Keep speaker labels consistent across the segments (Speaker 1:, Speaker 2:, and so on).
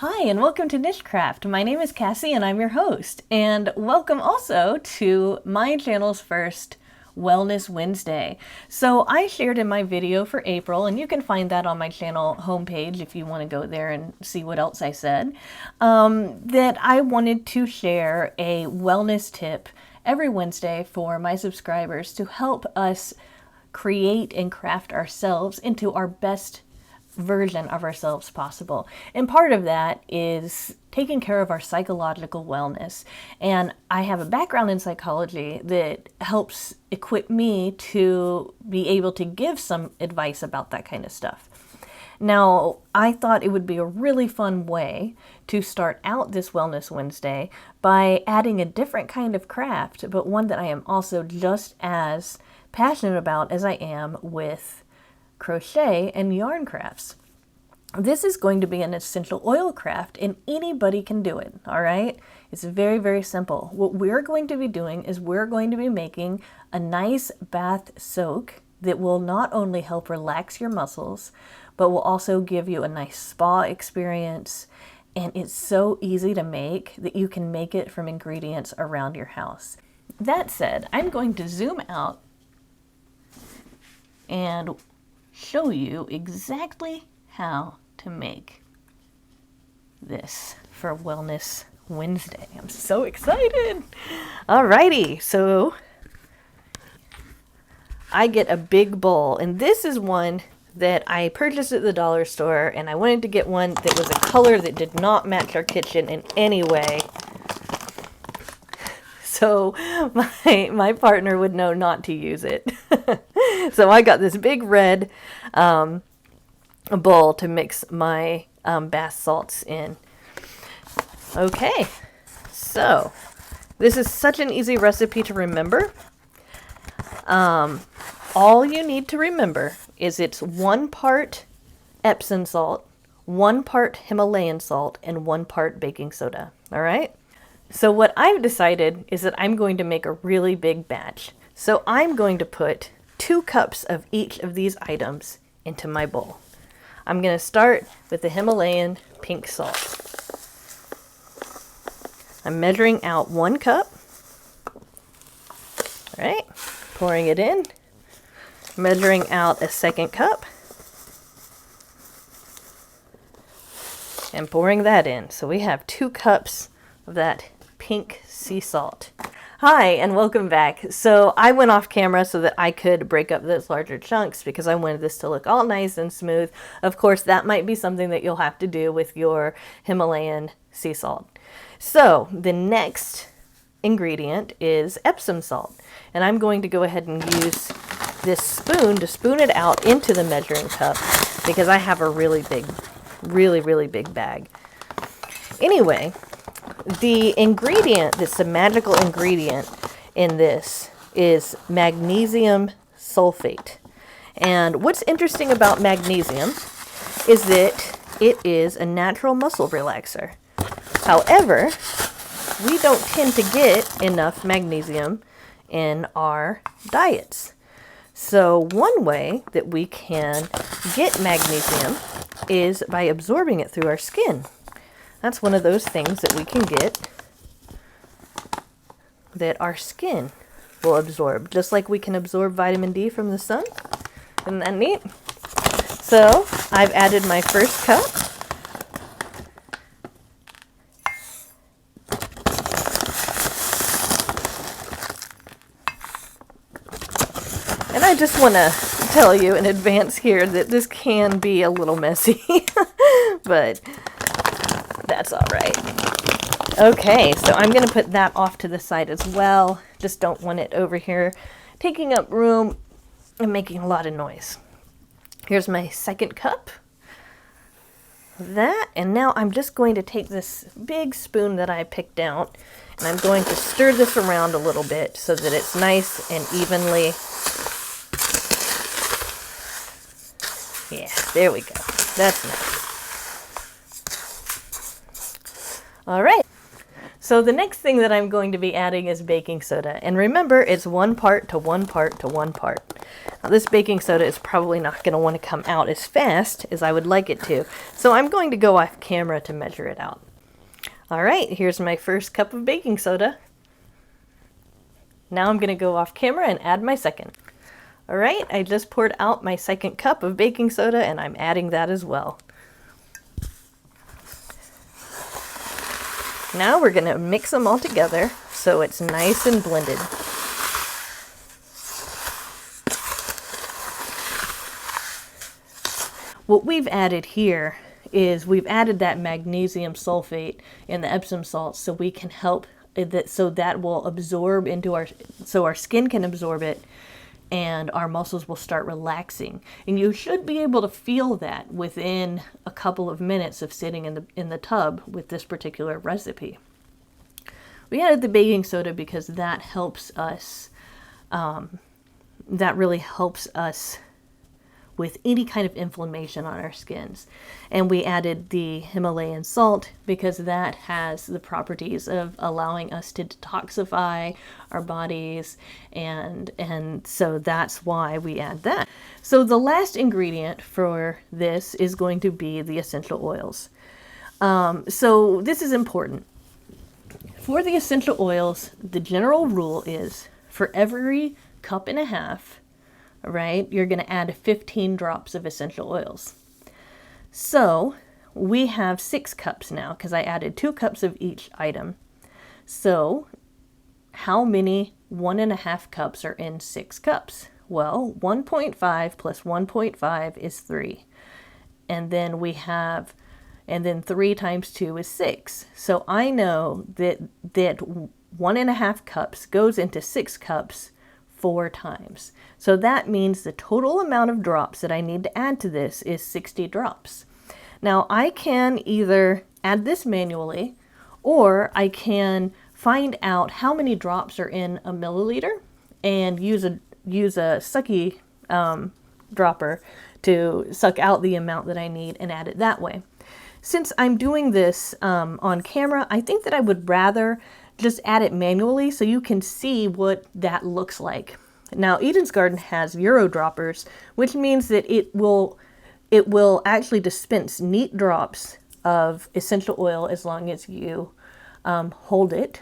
Speaker 1: Hi, and welcome to NicheCraft. My name is Kassi, and I'm your host. And welcome also to my channel's first Wellness Wednesday. So I shared in my video for April, and you can find that on my channel homepage if you want to go there and see what else I said, that I wanted to share a wellness tip every Wednesday for my subscribers to help us create and craft ourselves into our best version of ourselves possible. And part of that is taking care of our psychological wellness. And I have a background in psychology that helps equip me to be able to give some advice about that kind of stuff. Now, I thought it would be a really fun way to start out this Wellness Wednesday by adding a different kind of craft, but one that I am also just as passionate about as I am with crochet and yarn crafts. This is going to be an essential oil craft, and anybody can do it, all right? It's very, very simple. What we're going to be doing is we're going to be making a nice bath soak that will not only help relax your muscles, but will also give you a nice spa experience. And it's so easy to make that you can make it from ingredients around your house. That said, I'm going to zoom out and show you exactly how to make this for Wellness Wednesday. I'm so excited. Alrighty, so I get a big bowl, and this is one that I purchased at the dollar store, and I wanted to get one that was a color that did not match our kitchen in any way. So my partner would know not to use it. So I got this big red bowl to mix my bath salts in. Okay, so this is such an easy recipe to remember. All you need to remember is it's 1 part Epsom salt, 1 part Himalayan salt, and 1 part baking soda. All right? So what I've decided is that I'm going to make a really big batch. So I'm going to put 2 cups of each of these items into my bowl. I'm going to start with the Himalayan pink salt. I'm measuring out 1 cup. All right, pouring it in. Measuring out a 2nd cup. And pouring that in. So we have 2 cups of that pink sea salt. Hi, and welcome back. So I went off camera so that I could break up those larger chunks because I wanted this to look all nice and smooth. Of course, that might be something that you'll have to do with your Himalayan sea salt. So the next ingredient is Epsom salt. And I'm going to go ahead and use this spoon to spoon it out into the measuring cup because I have a really big, really big bag. Anyway, the ingredient that's the magical ingredient in this is magnesium sulfate. And what's interesting about magnesium is that it is a natural muscle relaxer. However, we don't tend to get enough magnesium in our diets. So one way that we can get magnesium is by absorbing it through our skin. That's one of those things that we can get that our skin will absorb, just like we can absorb vitamin D from the sun. Isn't that neat? So I've added my first cup. And I just want to tell you in advance here that this can be a little messy, but that's all right. Okay, so I'm going to put that off to the side as well. Just don't want it over here taking up room and making a lot of noise. Here's my 2nd cup. That, and now I'm just going to take this big spoon that I picked out, and I'm going to stir this around a little bit so that it's nice and evenly. Yeah, there we go. That's nice. All right. So the next thing that I'm going to be adding is baking soda. And remember, it's 1 part to 1 part to 1 part. Now, this baking soda is probably not going to want to come out as fast as I would like it to. So I'm going to go off camera to measure it out. All right, here's my first cup of baking soda. Now I'm going to go off camera and add my second. All right, I just poured out my second cup of baking soda and I'm adding that as well. Now we're going to mix them all together so it's nice and blended. What we've added here is we've added that magnesium sulfate in the Epsom salt so we can help so that will absorb into so our skin can absorb it and our muscles will start relaxing. And you should be able to feel that within a couple of minutes of sitting in the tub with this particular recipe. We added the baking soda because that helps us, that really helps us with any kind of inflammation on our skins. And we added the Himalayan salt because that has the properties of allowing us to detoxify our bodies, and so that's why we add that. So the last ingredient for this is going to be the essential oils. So this is important. For the essential oils, the general rule is for every 1.5 cups, right, you're going to add 15 drops of essential oils. So we have 6 cups now because I added 2 cups of each item. So how many 1.5 cups are in 6 cups? Well, 1.5 plus 1.5 is 3. And then we have, and then 3 times 2 is 6. So I know that 1.5 cups goes into 6 cups 4 times. So that means the total amount of drops that I need to add to this is 60 drops. Now I can either add this manually, or I can find out how many drops are in a milliliter and use a sucky dropper to suck out the amount that I need and add it that way. Since I'm doing this on camera, I think that I would rather just add it manually so you can see what that looks like. Now, Eden's Garden has Euro droppers, which means that it will actually dispense neat drops of essential oil as long as you hold it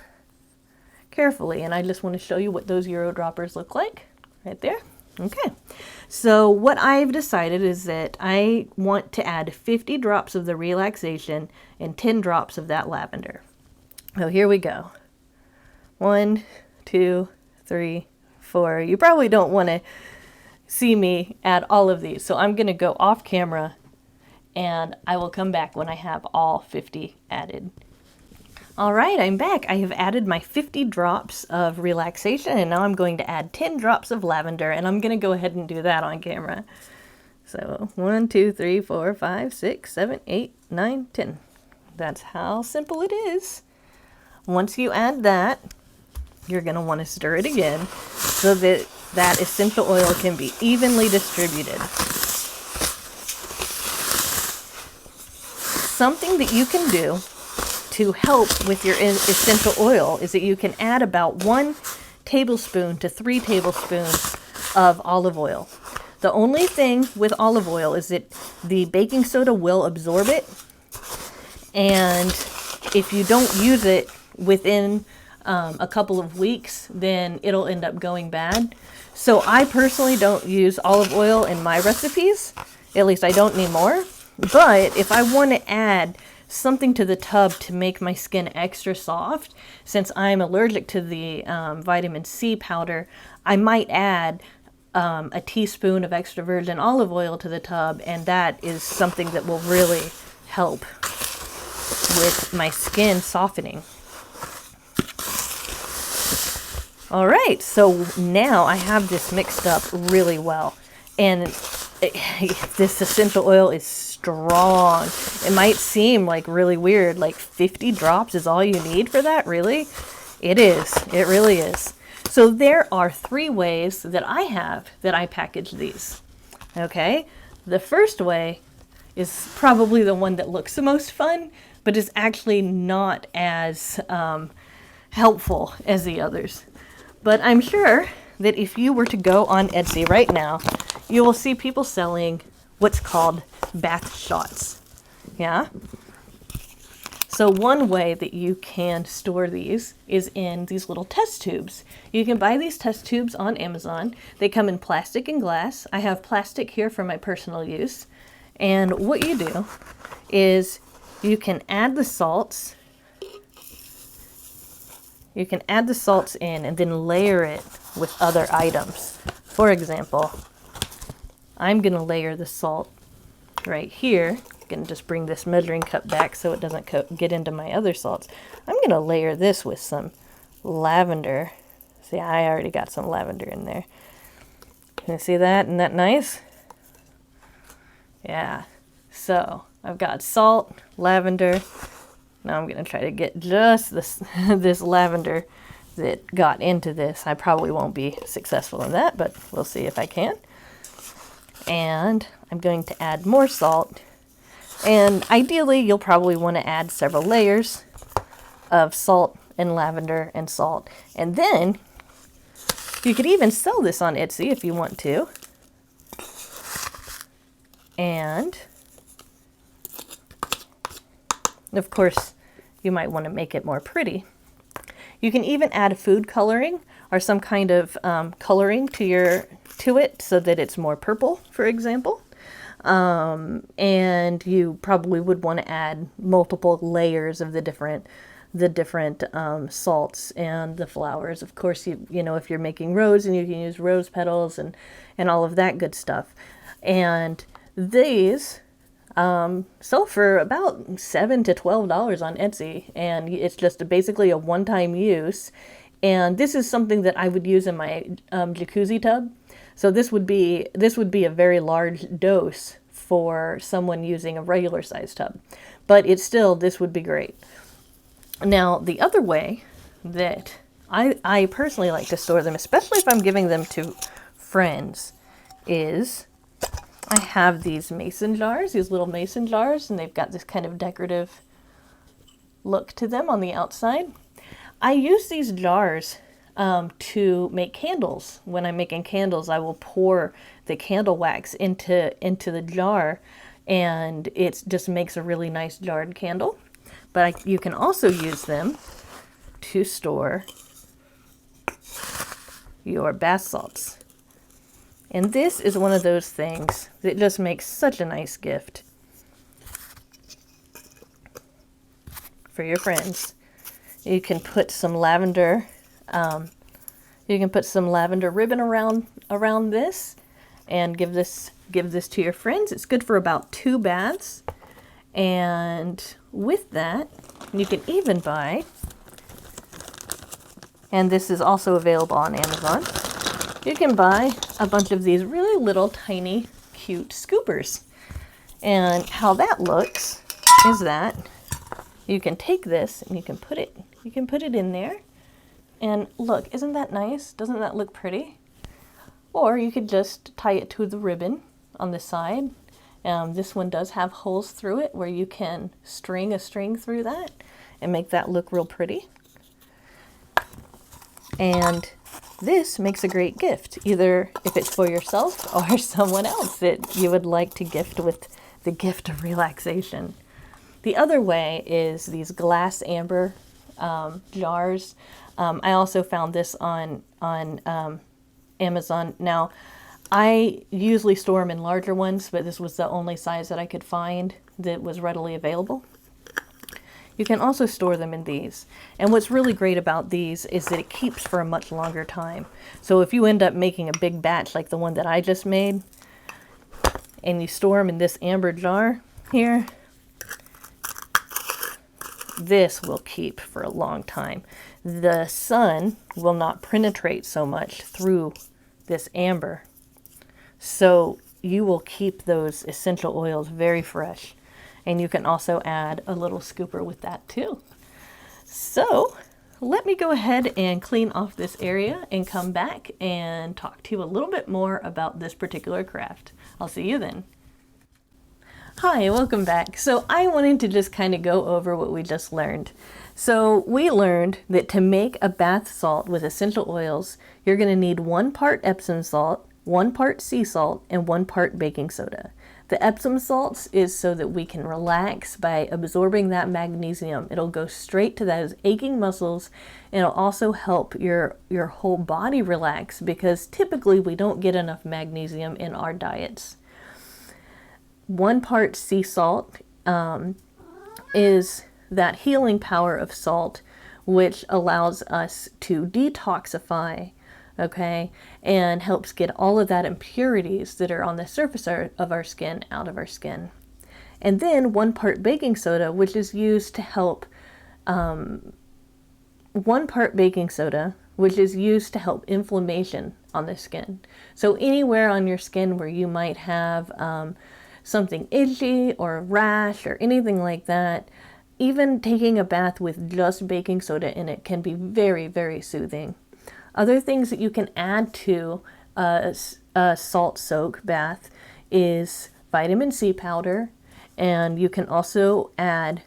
Speaker 1: carefully. And I just want to show you what those Euro droppers look like right there. Okay, so what I've decided is that I want to add 50 drops of the relaxation and 10 drops of that lavender. So here we go. 1, 2, 3, 4. You probably don't want to see me add all of these, so I'm going to go off camera and I will come back when I have all 50 added. All right, I'm back. I have added my 50 drops of relaxation, and now I'm going to add 10 drops of lavender, and I'm going to go ahead and do that on camera. So 1, 2, 3, 4, 5, 6, 7, 8, 9, 10. That's how simple it is. Once you add that, you're going to want to stir it again so that that essential oil can be evenly distributed. Something that you can do to help with your essential oil is that you can add about 1 tablespoon to 3 tablespoons of olive oil. The only thing with olive oil is that the baking soda will absorb it, and if you don't use it within a couple of weeks, then it'll end up going bad. So I personally don't use olive oil in my recipes. At least I don't anymore. But if I want to add something to the tub to make my skin extra soft, since I'm allergic to the vitamin C powder, I might add a teaspoon of extra virgin olive oil to the tub, and that is something that will really help with my skin softening. All right, so now I have this mixed up really well, and this essential oil is strong. It might seem like really weird, like 50 drops is all you need for that, really? It is, it really is. So there are 3 ways that I have that I package these, okay? The first way is probably the one that looks the most fun, but is actually not as helpful as the others. But I'm sure that if you were to go on Etsy right now, you will see people selling what's called bath shots. Yeah? So one way that you can store these is in these little test tubes. You can buy these test tubes on Amazon. They come in plastic and glass. I have plastic here for my personal use. And what you do is you can add the salts. You can add the salts in and then layer it with other items. For example, I'm going to layer the salt right here. I'm going to just bring this measuring cup back so it doesn't get into my other salts. I'm going to layer this with some lavender. See, I already got some lavender in there. Can you see that? Isn't that nice? Yeah. So I've got salt, lavender. Now I'm going to try to get just this, this lavender that got into this. I probably won't be successful in that, but we'll see if I can. And I'm going to add more salt. And ideally, you'll probably want to add several layers of salt and lavender and salt. And then you could even sell this on Etsy if you want to. And of course, you might want to make it more pretty. You can even add food coloring or some kind of coloring to it so that it's more purple, for example. And you probably would want to add multiple layers of the different salts and the flowers. Of course, you know, if you're making rose, and you can use rose petals and all of that good stuff. And these sell for about $7 to $12 on Etsy, and it's just basically a one-time use. And this is something that I would use in my jacuzzi tub. So this would be a very large dose for someone using a regular size tub, but this would be great. Now, the other way that I personally like to store them, especially if I'm giving them to friends, is I have these mason jars, these little mason jars, and they've got this kind of decorative look to them on the outside. I use these jars to make candles. When I'm making candles, I will pour the candle wax into the jar, and it just makes a really nice jarred candle. But you can also use them to store your bath salts. And this is one of those things that just makes such a nice gift for your friends. You can put some lavender, ribbon around this, and give this to your friends. It's good for about 2 baths. And with that, you can even buy, and this is also available on Amazon, you can buy a bunch of these really little tiny cute scoopers. And how that looks is that you can take this and you can put it in there. And look, isn't that nice? Doesn't that look pretty? Or you could just tie it to the ribbon on the side. This one does have holes through it where you can string a string through that and make that look real pretty. And this makes a great gift, either if it's for yourself or someone else that you would like to gift with the gift of relaxation. The other way is these glass amber jars. I also found this on Amazon. Now, I usually store them in larger ones, but this was the only size that I could find that was readily available. You can also store them in these. And what's really great about these is that it keeps for a much longer time. So if you end up making a big batch like the one that I just made, and you store them in this amber jar here, this will keep for a long time. The sun will not penetrate so much through this amber. So you will keep those essential oils very fresh. And you can also add a little scooper with that too. So let me go ahead and clean off this area and come back and talk to you a little bit more about this particular craft. I'll see you then. Hi, welcome back. So I wanted to just kind of go over what we just learned. So we learned that to make a bath salt with essential oils, you're going to need 1 part Epsom salt, 1 part sea salt, and 1 part baking soda. The Epsom salts is so that we can relax by absorbing that magnesium. It'll go straight to those aching muscles, and it'll also help your whole body relax because typically we don't get enough magnesium in our diets. 1 part sea salt is that healing power of salt, which allows us to detoxify, okay, and helps get all of that impurities that are on the surface of our skin out of our skin. And then 1 part baking soda, which is used to help, 1 part baking soda, which is used to help inflammation on the skin. So anywhere on your skin where you might have something itchy or a rash or anything like that, even taking a bath with just baking soda in it can be very, very soothing. Other things that you can add to a salt soak bath is vitamin C powder, and you can also add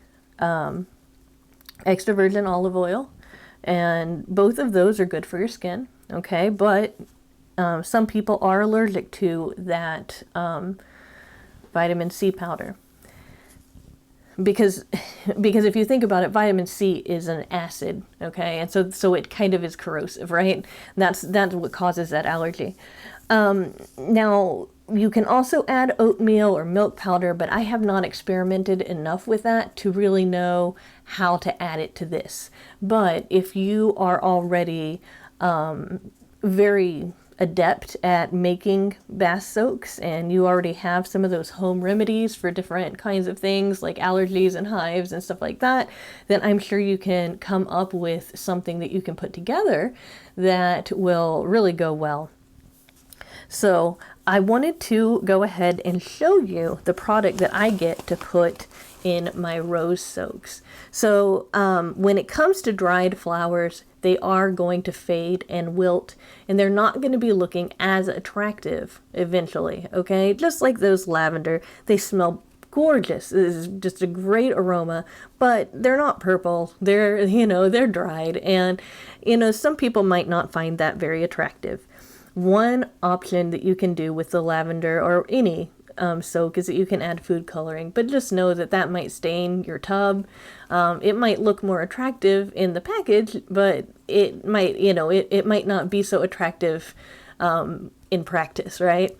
Speaker 1: extra virgin olive oil, and both of those are good for your skin, okay? But some people are allergic to that vitamin C powder. Because if you think about it, vitamin C is an acid, okay? And so it kind of is corrosive, right? That's what causes that allergy. Now, you can also add oatmeal or milk powder, but I have not experimented enough with that to really know how to add it to this. But if you are already very adept at making bath soaks and you already have some of those home remedies for different kinds of things like allergies and hives and stuff like that, then I'm sure you can come up with something that you can put together that will really go well. So I wanted to go ahead and show you the product that I get to put in my rose soaks. So when it comes to dried flowers, they are going to fade and wilt, and they're not going to be looking as attractive eventually, okay? Just like those lavender, they smell gorgeous. This is just a great aroma, but they're not purple. They're, they're dried, and, some people might not find that very attractive. One option that you can do with the lavender or any soak is that you can add food coloring, but just know that might stain your tub. It might look more attractive in the package, but it might, it might not be so attractive in practice, right?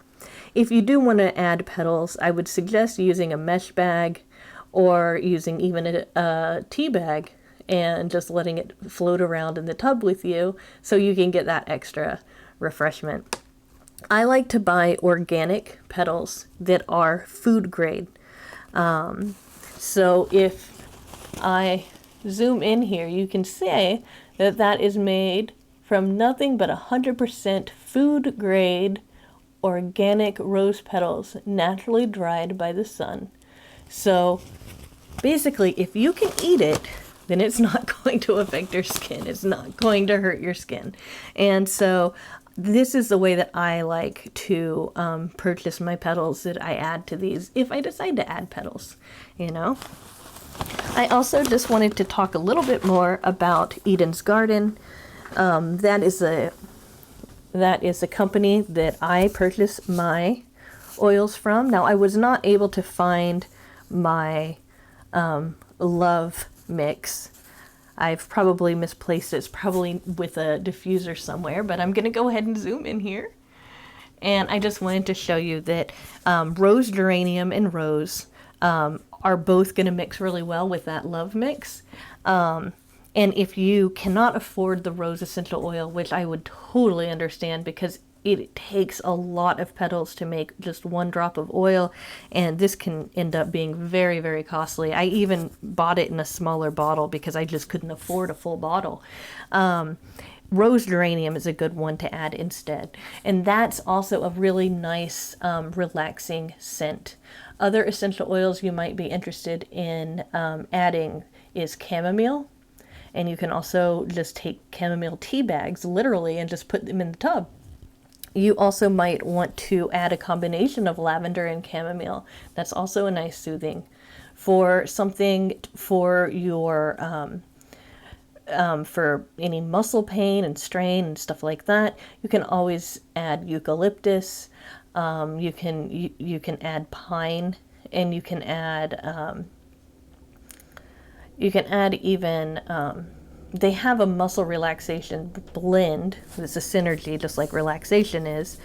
Speaker 1: If you do want to add petals, I would suggest using a mesh bag or using even a tea bag and just letting it float around in the tub with you so you can get that extra refreshment. I like to buy organic petals that are food grade. So if I zoom in here, you can see that is made from nothing but 100% food grade organic rose petals, naturally dried by the sun. So basically, if you can eat it, then it's not going to affect your skin. It's not going to hurt your skin. And so this is the way that I like to purchase my petals that I add to these, if I decide to add petals, I also just wanted to talk a little bit more about Eden's Garden. That is a company that I purchase my oils from. Now, I was not able to find my Love mix. I've probably misplaced it. It's probably with a diffuser somewhere, but I'm going to go ahead and zoom in here. And I just wanted to show you that rose geranium and rose are both going to mix really well with that Love mix. And if you cannot afford the rose essential oil, which I would totally understand because it takes a lot of petals to make just 1 drop of oil, and this can end up being very, very costly. I even bought it in a smaller bottle because I just couldn't afford a full bottle. Rose geranium is a good one to add instead, and that's also a really nice relaxing scent. Other essential oils you might be interested in adding is chamomile, and you can also just take chamomile tea bags literally and just put them in the tub. You also might want to add a combination of lavender and chamomile. That's also a nice soothing. For something for your for any muscle pain and strain and stuff like that, you can always add eucalyptus. You can add pine, and you can add even they have a muscle relaxation blend. It's a synergy, just like relaxation is.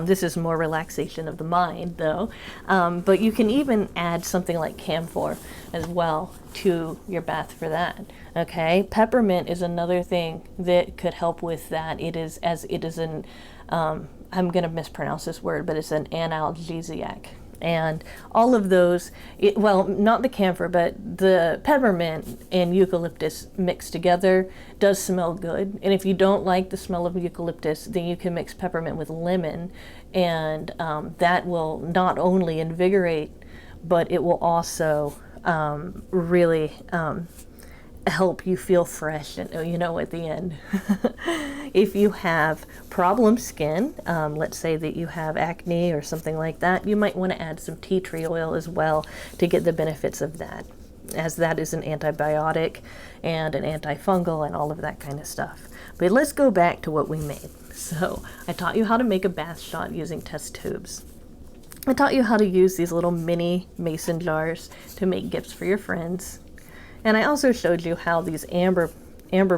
Speaker 1: This is more relaxation of the mind, though. But you can even add something like camphor as well to your bath for that. Okay, peppermint is another thing that could help with that. It is an I'm going to mispronounce this word, but it's an analgesiac. And all of those, well, not the camphor, but the peppermint and eucalyptus mixed together does smell good. And if you don't like the smell of eucalyptus, then you can mix peppermint with lemon, and that will not only invigorate, but it will also really help you feel fresh, and at the end. If you have problem skin, let's say that you have acne or something like that, you might want to add some tea tree oil as well to get the benefits of that, as that is an antibiotic and an antifungal and all of that kind of stuff. But let's go back to what we made. So I taught you how to make a bath shot using test tubes. I taught you how to use these little mini mason jars to make gifts for your friends. And I also showed you how these amber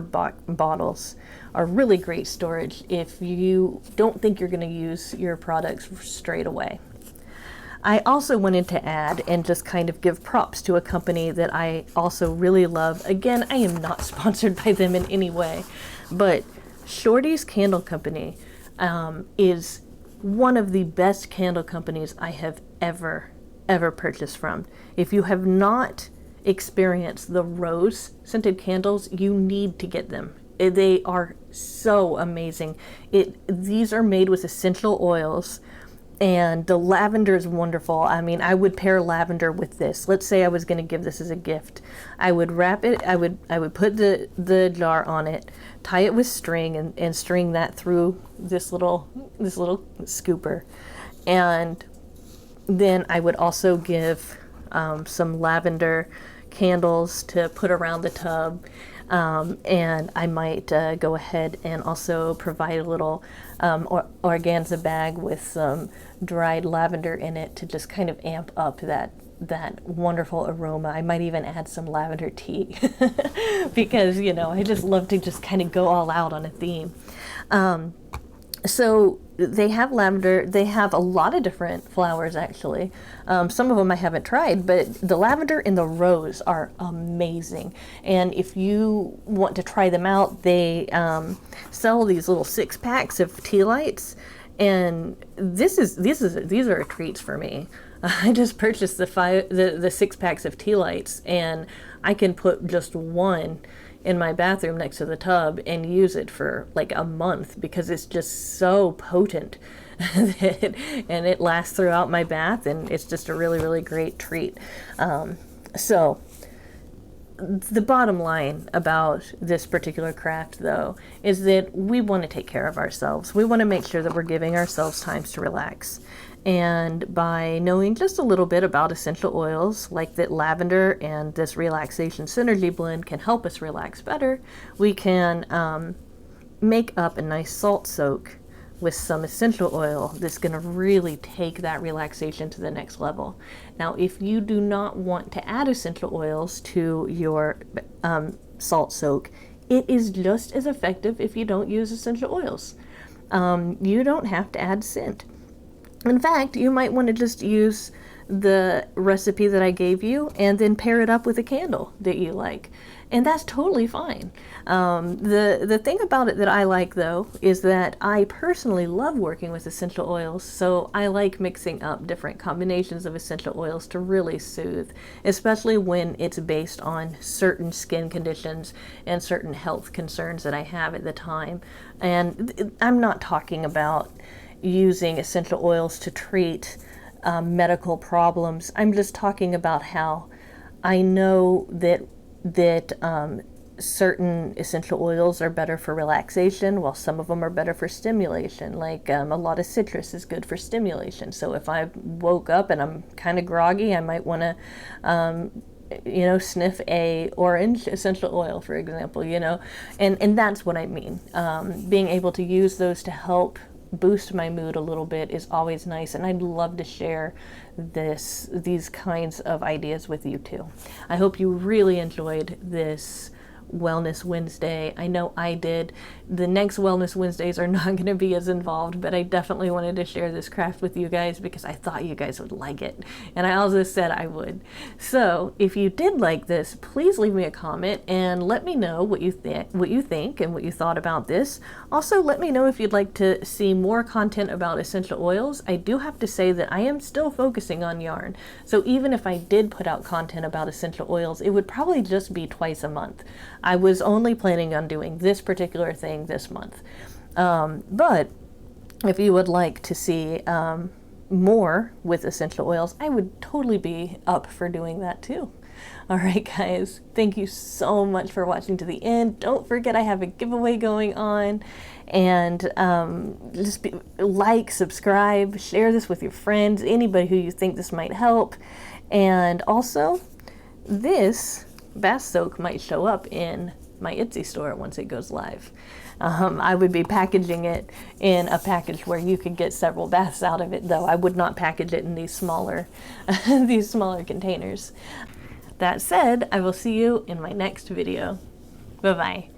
Speaker 1: bottles are really great storage if you don't think you're going to use your products straight away. I also wanted to add and just kind of give props to a company that I also really love. Again, I am not sponsored by them in any way, but Shorty's Candle Company is one of the best candle companies I have ever purchased from. If you have not experience the rose scented candles, you need to get them. They are so amazing. These are made with essential oils, and the lavender is wonderful. I mean, I would pair lavender with this. Let's say I was going to give this as a gift. I would wrap it, I would put the jar on it, tie it with string, and string that through this little scooper. And then I would also give some lavender candles to put around the tub, and I might go ahead and also provide a little organza bag with some dried lavender in it to just kind of amp up that wonderful aroma. I might even add some lavender tea because I just love to just kind of go all out on a theme. So they have lavender. They have a lot of different flowers, actually. Some of them I haven't tried, but the lavender and the rose are amazing. And if you want to try them out, they sell these little 6-packs of tea lights, and these are treats for me. I just purchased the 6-packs of tea lights, and I can put just one in my bathroom next to the tub and use it for like a month because it's just so potent and it lasts throughout my bath, and it's just a really, really great treat. So the bottom line about this particular craft, though, is that we want to take care of ourselves. We want to make sure that we're giving ourselves times to relax. And by knowing just a little bit about essential oils, like that lavender and this relaxation synergy blend can help us relax better, we can make up a nice salt soak with some essential oil that's going to really take that relaxation to the next level. Now, if you do not want to add essential oils to your salt soak, it is just as effective if you don't use essential oils. You don't have to add scent. In fact, you might want to just use the recipe that I gave you and then pair it up with a candle that you like. And that's totally fine. The thing about it that I like, though, is that I personally love working with essential oils, so I like mixing up different combinations of essential oils to really soothe, especially when it's based on certain skin conditions and certain health concerns that I have at the time. And I'm not talking about using essential oils to treat medical problems. I'm just talking about how I know that certain essential oils are better for relaxation, while some of them are better for stimulation. Like a lot of citrus is good for stimulation. So if I woke up and I'm kind of groggy, I might want to sniff a orange essential oil, for example, and that's what I mean. Being able to use those to help boost my mood a little bit is always nice, and I'd love to share these kinds of ideas with you too. I hope you really enjoyed this Wellness Wednesday. I know I did. The next Wellness Wednesdays are not going to be as involved, but I definitely wanted to share this craft with you guys because I thought you guys would like it, and I also said I would. So if you did like this, please leave me a comment and let me know what you think and what you thought about this. Also, let me know if you'd like to see more content about essential oils. I do have to say that I am still focusing on yarn, so even if I did put out content about essential oils, it would probably just be twice a month. I was only planning on doing this particular thing this month. But if you would like to see more with essential oils, I would totally be up for doing that too. All right, guys, thank you so much for watching to the end. Don't forget I have a giveaway going on, and like, subscribe, share this with your friends, anybody who you think this might help. And also, this bath soak might show up in my Etsy store once it goes live. I would be packaging it in a package where you could get several baths out of it, though I would not package it in these smaller these smaller containers. That said, I will see you in my next video. Bye-bye.